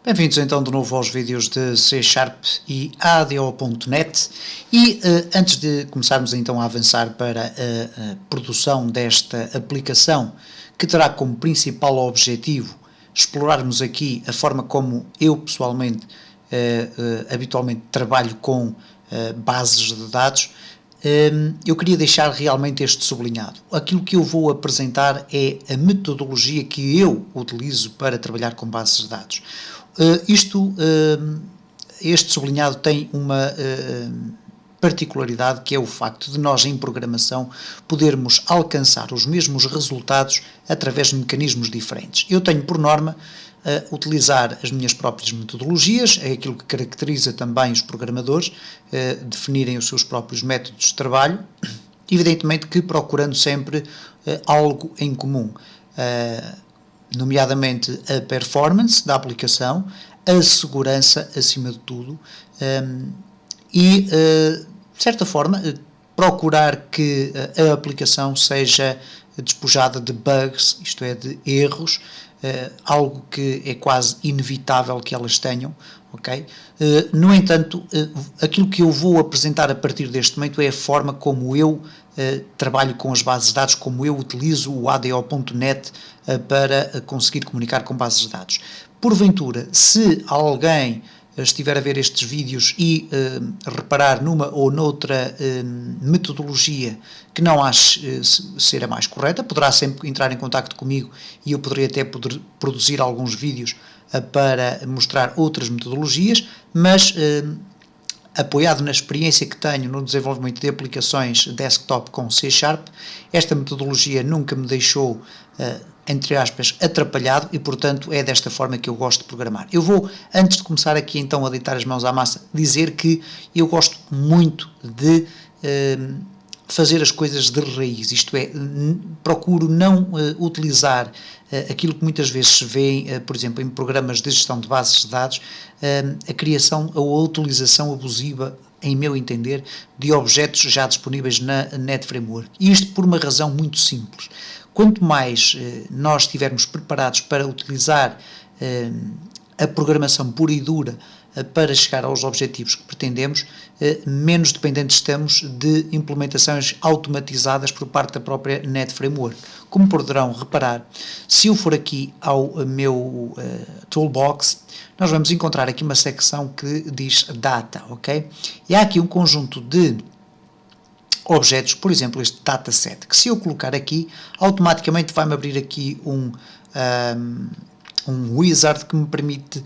Bem-vindos então de novo aos vídeos de C Sharp e ADO.NET e antes de começarmos então a avançar para a produção desta aplicação, que terá como principal objetivo explorarmos aqui a forma como eu pessoalmente habitualmente trabalho com bases de dados, eu queria deixar realmente este sublinhado. Aquilo que eu vou apresentar é a metodologia que eu utilizo para trabalhar com bases de dados. Este sublinhado tem uma particularidade, que é o facto de nós em programação podermos alcançar os mesmos resultados através de mecanismos diferentes. Eu tenho por norma utilizar as minhas próprias metodologias, é aquilo que caracteriza também os programadores, definirem os seus próprios métodos de trabalho, evidentemente que procurando sempre algo em comum, nomeadamente a performance da aplicação, a segurança acima de tudo, e, de certa forma, procurar que a aplicação seja despojada de bugs, isto é, de erros, algo que é quase inevitável que elas tenham, ok? No entanto, aquilo que eu vou apresentar a partir deste momento é a forma como eu trabalho com as bases de dados, como eu utilizo o ADO.NET para conseguir comunicar com bases de dados. Porventura, se alguém estiver a ver estes vídeos e reparar numa ou noutra metodologia que não ache ser a mais correta, poderá sempre entrar em contacto comigo e eu poderia até produzir alguns vídeos para mostrar outras metodologias, mas apoiado na experiência que tenho no desenvolvimento de aplicações desktop com C Sharp, esta metodologia nunca me deixou, entre aspas, atrapalhado e, portanto, é desta forma que eu gosto de programar. Eu vou, antes de começar aqui então a deitar as mãos à massa, dizer que eu gosto muito de fazer as coisas de raiz, isto é, procuro não utilizar aquilo que muitas vezes se vê, por exemplo, em programas de gestão de bases de dados, a criação ou a utilização abusiva, em meu entender, de objetos já disponíveis na NetFramework. E isto por uma razão muito simples. Quanto mais nós estivermos preparados para utilizar a programação pura e dura para chegar aos objetivos que pretendemos, menos dependentes estamos de implementações automatizadas por parte da própria NetFramework. Como poderão reparar, se eu for aqui ao meu toolbox, nós vamos encontrar aqui uma secção que diz Data, ok? E há aqui um conjunto de objetos, por exemplo, este dataset, que se eu colocar aqui, automaticamente vai-me abrir aqui um wizard que me permite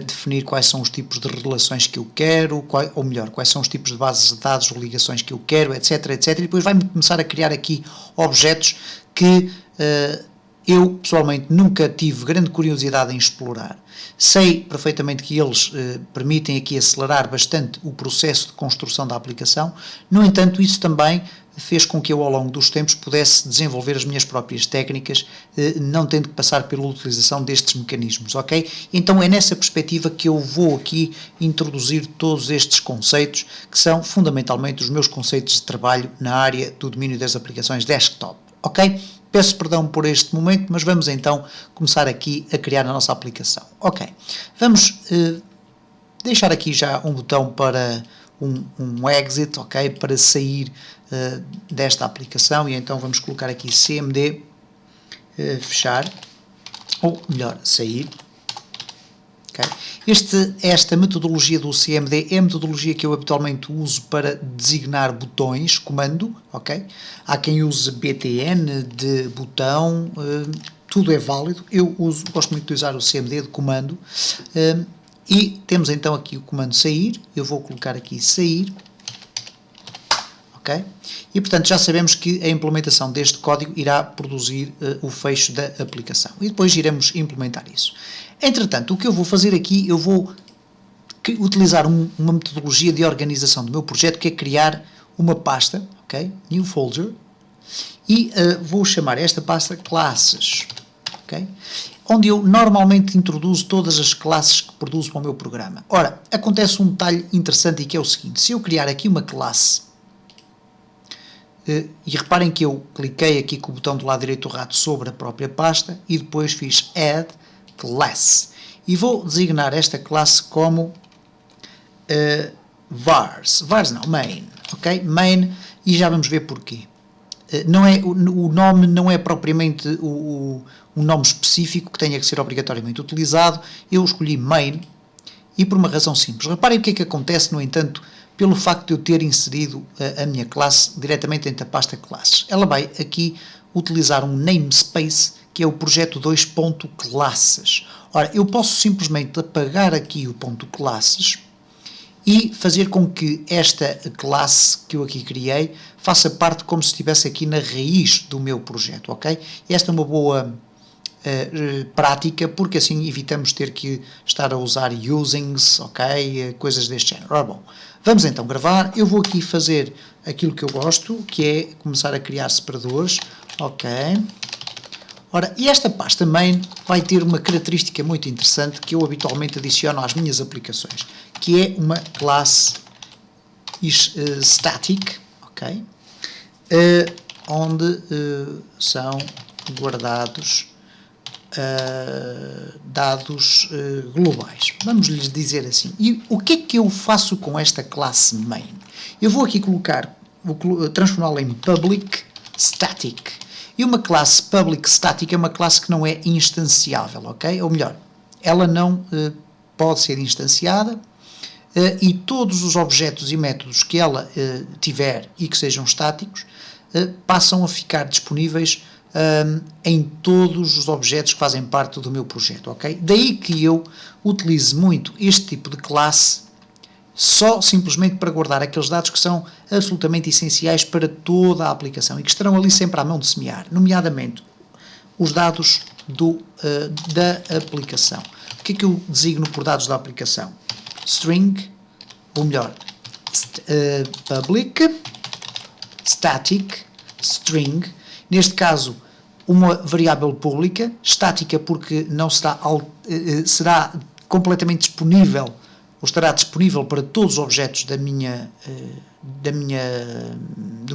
definir quais são os tipos de relações que eu quero, ou melhor, quais são os tipos de bases de dados ou ligações que eu quero, etc, etc. E depois vai-me começar a criar aqui objetos que eu, pessoalmente, nunca tive grande curiosidade em explorar. Sei perfeitamente que eles permitem aqui acelerar bastante o processo de construção da aplicação, no entanto, isso também fez com que eu, ao longo dos tempos, pudesse desenvolver as minhas próprias técnicas, não tendo que passar pela utilização destes mecanismos, ok? Então é nessa perspectiva que eu vou aqui introduzir todos estes conceitos, que são fundamentalmente os meus conceitos de trabalho na área do domínio das aplicações desktop, ok? Peço perdão por este momento, mas vamos então começar aqui a criar a nossa aplicação. Ok, vamos deixar aqui já um botão para um exit, ok, para sair desta aplicação, e então vamos colocar aqui CMD, fechar, ou melhor, sair. Okay. Esta metodologia do CMD é a metodologia que eu habitualmente uso para designar botões, comando, ok? Há quem use BTN de botão, tudo é válido. Eu gosto muito de usar o CMD de comando, e temos então aqui o comando sair. Eu vou colocar aqui sair, ok? E portanto já sabemos que a implementação deste código irá produzir o fecho da aplicação, e depois iremos implementar isso. Entretanto, o que eu vou fazer aqui, eu vou utilizar uma metodologia de organização do meu projeto, que é criar uma pasta, ok? New folder, e vou chamar esta pasta classes, ok? Onde eu normalmente introduzo todas as classes que produzo para o meu programa. Ora, acontece um detalhe interessante, e que é o seguinte: se eu criar aqui uma classe, e reparem que eu cliquei aqui com o botão do lado direito do rato sobre a própria pasta e depois fiz Add Class. e vou designar esta classe como vars não, main, ok? Main, e já vamos ver porquê. Não é, o nome não é propriamente um nome específico que tenha que ser obrigatoriamente utilizado. Eu escolhi main e por uma razão simples. Reparem o que é que acontece, no entanto, pelo facto de eu ter inserido a minha classe diretamente dentro da pasta classes. Ela vai aqui utilizar um namespace, que é o projeto 2.classes. Ora, eu posso simplesmente apagar aqui o ponto classes e fazer com que esta classe que eu aqui criei faça parte como se estivesse aqui na raiz do meu projeto, ok? Esta é uma boa prática, porque assim evitamos ter que estar a usar usings, ok? Coisas deste género. Ora, bom, vamos então gravar. Eu vou aqui fazer aquilo que eu gosto, que é começar a criar separadores, ok? Ora, e esta pasta main vai ter uma característica muito interessante que eu habitualmente adiciono às minhas aplicações, que é uma classe static, ok? Onde são guardados dados globais. Vamos lhes dizer assim. E o que é que eu faço com esta classe main? Eu vou aqui transformá-la em public static. E uma classe public static é uma classe que não é instanciável, ok? Ou melhor, ela não pode ser instanciada e todos os objetos e métodos que ela tiver e que sejam estáticos passam a ficar disponíveis em todos os objetos que fazem parte do meu projeto, ok? Daí que eu utilizo muito este tipo de classe só simplesmente para guardar aqueles dados que são absolutamente essenciais para toda a aplicação e que estarão ali sempre à mão de semear, nomeadamente os dados da aplicação. O que é que eu designo por dados da aplicação? String, ou melhor, public, static, string, neste caso uma variável pública, estática porque não será completamente disponível, ou estará disponível para todos os objetos do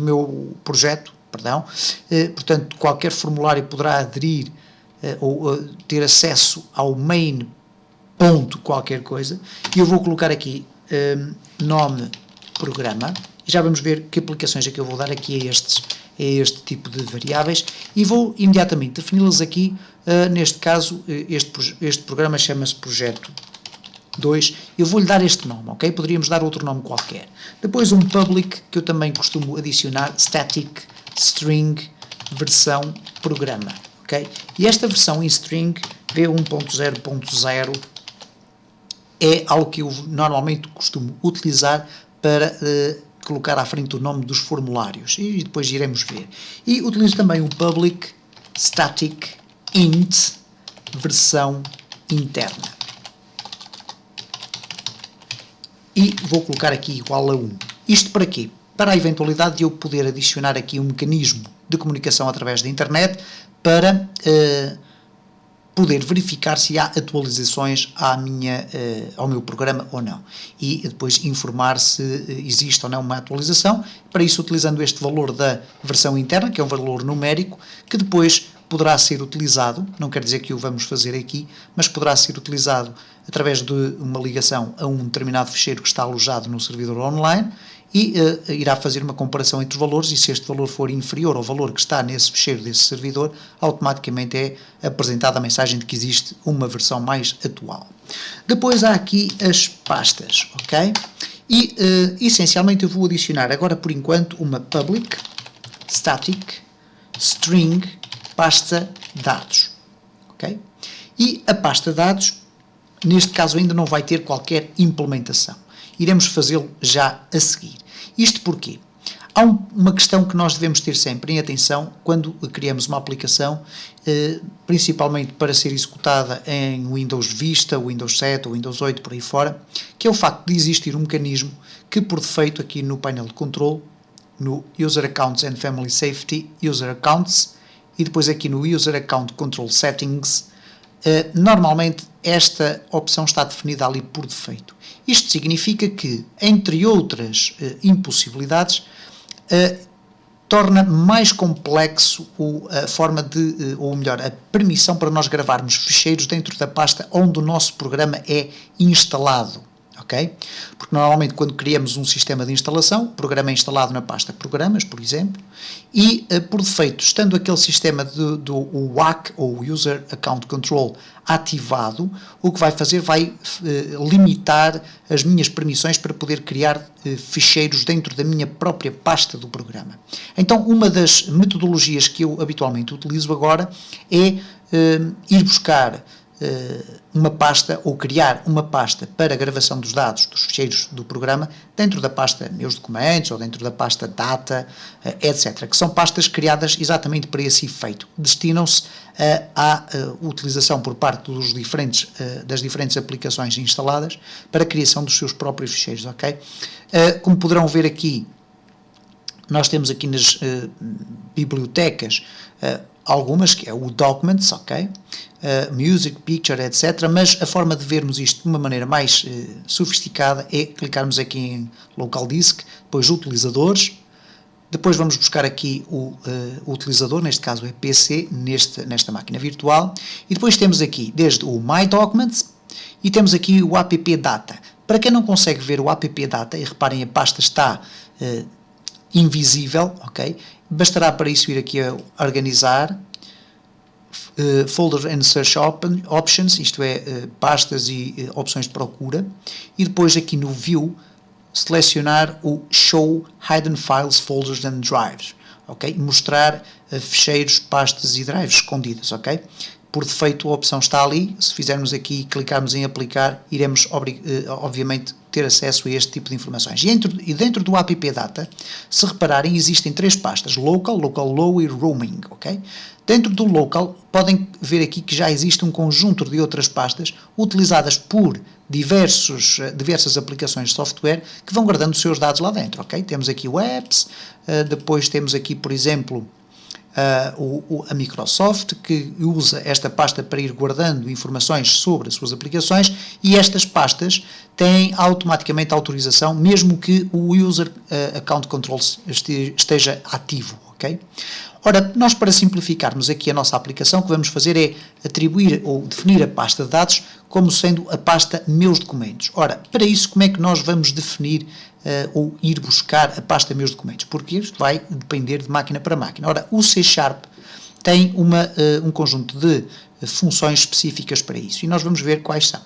meu projeto, perdão. Portanto, qualquer formulário poderá aderir ou ter acesso ao main ponto qualquer coisa, e eu vou colocar aqui nome programa, e já vamos ver que aplicações é que eu vou dar aqui a este tipo de variáveis, e vou imediatamente defini-las aqui. Neste caso, este programa chama-se projeto 2, eu vou-lhe dar este nome, ok? Poderíamos dar outro nome qualquer. Depois um public, que eu também costumo adicionar, static string versão programa, ok? E esta versão em string v1.0.0 é algo que eu normalmente costumo utilizar para colocar à frente o nome dos formulários, e depois iremos ver. E utilizo também o public static int versão interna. E vou colocar aqui igual a 1. Isto para quê? Para a eventualidade de eu poder adicionar aqui um mecanismo de comunicação através da internet para poder verificar se há atualizações ao meu programa ou não. E depois informar se existe ou não uma atualização. Para isso, utilizando este valor da versão interna, que é um valor numérico, que depois poderá ser utilizado, não quer dizer que o vamos fazer aqui, mas poderá ser utilizado através de uma ligação a um determinado ficheiro que está alojado no servidor online, e irá fazer uma comparação entre os valores, e se este valor for inferior ao valor que está nesse ficheiro desse servidor, automaticamente é apresentada a mensagem de que existe uma versão mais atual. Depois há aqui as pastas, ok? E essencialmente eu vou adicionar agora por enquanto uma public static string pasta dados, ok? E a pasta dados, neste caso, ainda não vai ter qualquer implementação. Iremos fazê-lo já a seguir. Isto porquê? Há uma questão que nós devemos ter sempre em atenção quando criamos uma aplicação, principalmente para ser executada em Windows Vista, Windows 7 ou Windows 8, por aí fora, que é o facto de existir um mecanismo que, por defeito, aqui no painel de controle, no User Accounts and Family Safety, User Accounts, e depois aqui no User Account Control Settings, normalmente esta opção está definida ali por defeito. Isto significa que, entre outras impossibilidades, torna mais complexo a forma de, ou melhor, a permissão para nós gravarmos ficheiros dentro da pasta onde o nosso programa é instalado. Okay? Porque normalmente quando criamos um sistema de instalação, o programa é instalado na pasta Programas, por exemplo, e por defeito, estando aquele sistema do WAC, ou User Account Control, ativado, o que vai fazer vai limitar as minhas permissões para poder criar ficheiros dentro da minha própria pasta do programa. Então, uma das metodologias que eu habitualmente utilizo agora é ir buscar uma pasta ou criar uma pasta para a gravação dos dados, dos ficheiros do programa, dentro da pasta Meus Documentos ou dentro da pasta Data, etc., que são pastas criadas exatamente para esse efeito. Destinam-se à utilização por parte das diferentes aplicações instaladas para a criação dos seus próprios ficheiros, ok? Como poderão ver aqui, nós temos aqui nas bibliotecas algumas, que é o Documents, ok? Music, Picture, etc. Mas a forma de vermos isto de uma maneira mais sofisticada é clicarmos aqui em Local Disk, depois Utilizadores, depois vamos buscar aqui o utilizador, neste caso é PC, nesta máquina virtual, e depois temos aqui desde o My Documents e temos aqui o app Data. Para quem não consegue ver o app Data, e reparem, a pasta está invisível, ok? Bastará para isso ir aqui a organizar Folder and Search Options, isto é, pastas e opções de procura, e depois aqui no View selecionar o Show Hidden Files, Folders and Drives, ok? Mostrar ficheiros, pastas e drives escondidas, ok? Por defeito a opção está ali, se fizermos aqui e clicarmos em aplicar, iremos obviamente ter acesso a este tipo de informações. E dentro do app Data, se repararem, existem três pastas, Local, Local Low e Roaming, ok? Dentro do Local, podem ver aqui que já existe um conjunto de outras pastas utilizadas por diversas aplicações de software que vão guardando os seus dados lá dentro, ok? Temos aqui o Apps, depois temos aqui, por exemplo, a Microsoft, que usa esta pasta para ir guardando informações sobre as suas aplicações, e estas pastas têm automaticamente autorização, mesmo que o User Account Control esteja ativo, ok? Ora, nós para simplificarmos aqui a nossa aplicação, o que vamos fazer é atribuir ou definir a pasta de dados como sendo a pasta Meus Documentos. Ora, para isso, como é que nós vamos definir ou ir buscar a pasta Meus Documentos? Porque isto vai depender de máquina para máquina. Ora, o C# tem um conjunto de funções específicas para isso, e nós vamos ver quais são.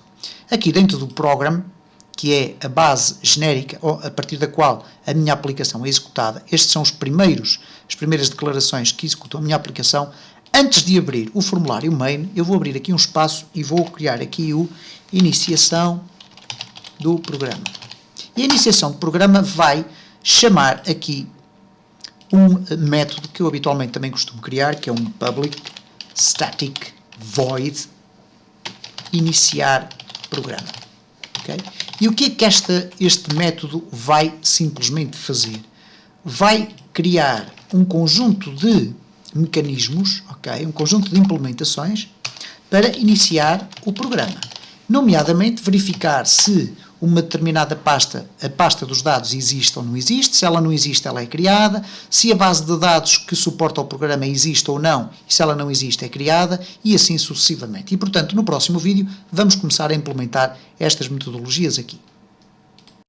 Aqui dentro do Program, que é a base genérica a partir da qual a minha aplicação é executada, estes são as primeiras declarações que executam a minha aplicação. Antes de abrir o formulário main, eu vou abrir aqui um espaço e vou criar aqui o iniciação do programa. E a iniciação do programa vai chamar aqui um método que eu habitualmente também costumo criar, que é um public static void iniciar programa. Okay? E o que é que este método vai simplesmente fazer? Vai criar um conjunto de mecanismos, okay? Um conjunto de implementações para iniciar o programa. Nomeadamente, verificar se uma determinada pasta, a pasta dos dados, existe ou não existe. Se ela não existe, ela é criada. Se a base de dados que suporta o programa existe ou não, e se ela não existe, é criada, e assim sucessivamente. E, portanto, no próximo vídeo, vamos começar a implementar estas metodologias aqui.